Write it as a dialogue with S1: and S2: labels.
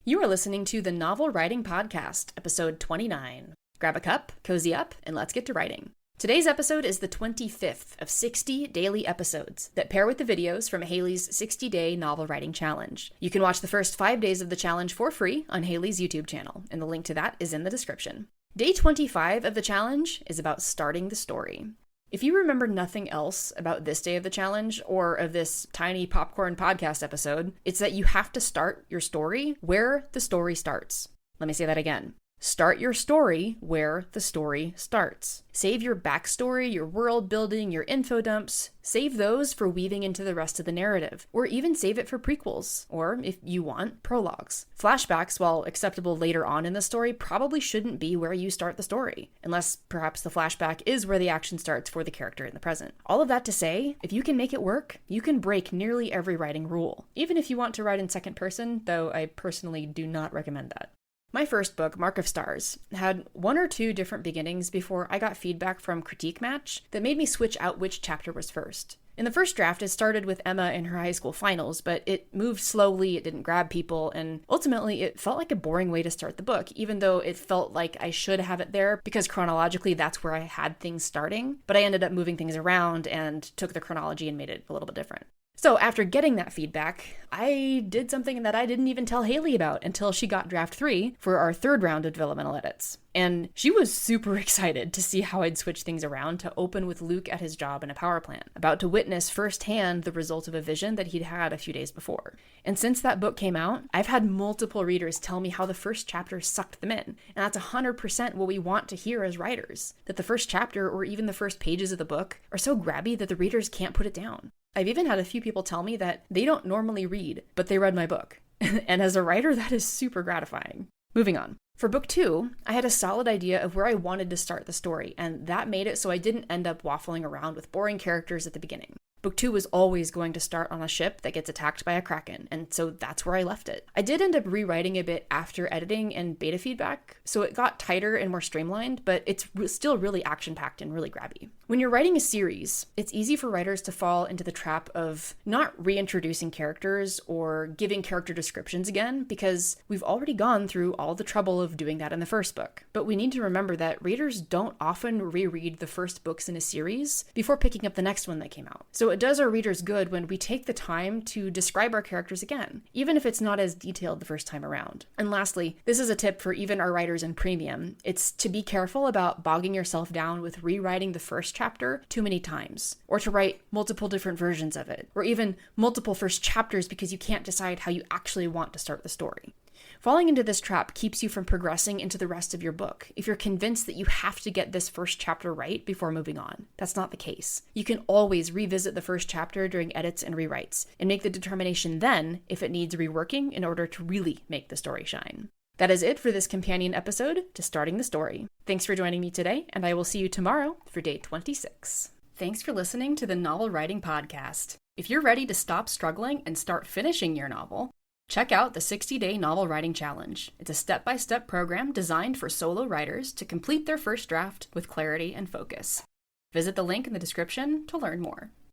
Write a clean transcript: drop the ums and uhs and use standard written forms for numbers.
S1: You are listening to the Novel Writing Podcast, episode 29. Grab a cup, cozy up, and let's get to writing. Today's episode is the 25th of 60 daily episodes that pair with the videos from Haley's 60-day novel writing challenge. You can watch the first 5 days of the challenge for free on Haley's YouTube channel, and the link to that is in the description. Day 25 of the challenge is about starting the story. If you remember nothing else about this day of the challenge or of this tiny popcorn podcast episode, it's that you have to start your story where the story starts. Let me say that again. Start your story where the story starts. Save your backstory, your world building, your info dumps. Save those for weaving into the rest of the narrative, or even save it for prequels, or if you want, prologues. Flashbacks, while acceptable later on in the story, probably shouldn't be where you start the story, unless perhaps the flashback is where the action starts for the character in the present. All of that to say, if you can make it work, you can break nearly every writing rule, even if you want to write in second person, though I personally do not recommend that. My first book, Mark of Stars, had 1 or 2 different beginnings before I got feedback from Critique Match that made me switch out which chapter was first. In the first draft, it started with Emma in her high school finals, but it moved slowly, it didn't grab people, and ultimately it felt like a boring way to start the book, even though it felt like I should have it there because chronologically that's where I had things starting, but I ended up moving things around and took the chronology and made it a little bit different. So after getting that feedback, I did something that I didn't even tell Haley about until she got draft 3 for our 3rd round of developmental edits. And she was super excited to see how I'd switch things around to open with Luke at his job in a power plant, about to witness firsthand the result of a vision that he'd had a few days before. And since that book came out, I've had multiple readers tell me how the first chapter sucked them in. And that's 100% what we want to hear as writers, that the first chapter or even the first pages of the book are so grabby that the readers can't put it down. I've even had a few people tell me that they don't normally read, but they read my book. And as a writer, that is super gratifying. Moving on. For book 2, I had a solid idea of where I wanted to start the story, and that made it so I didn't end up waffling around with boring characters at the beginning. Book 2 was always going to start on a ship that gets attacked by a kraken, and so that's where I left it. I did end up rewriting a bit after editing and beta feedback, so it got tighter and more streamlined, but it's still really action-packed and really grabby. When you're writing a series, it's easy for writers to fall into the trap of not reintroducing characters or giving character descriptions again, because we've already gone through all the trouble of doing that in the first book. But we need to remember that readers don't often reread the first books in a series before picking up the next one that came out. So it does our readers good when we take the time to describe our characters again, even if it's not as detailed the first time around. And lastly, this is a tip for even our writers in premium. It's to be careful about bogging yourself down with rewriting the first chapter too many times, or to write multiple different versions of it, or even multiple first chapters because you can't decide how you actually want to start the story. Falling into this trap keeps you from progressing into the rest of your book if you're convinced that you have to get this first chapter right before moving on. That's not the case. You can always revisit the first chapter during edits and rewrites, and make the determination then if it needs reworking in order to really make the story shine. That is it for this companion episode to Starting the Story. Thanks for joining me today, and I will see you tomorrow for day 26. Thanks for listening to the Novel Writing Podcast. If you're ready to stop struggling and start finishing your novel, check out the 60-day Novel Writing Challenge. It's a step-by-step program designed for solo writers to complete their first draft with clarity and focus. Visit the link in the description to learn more.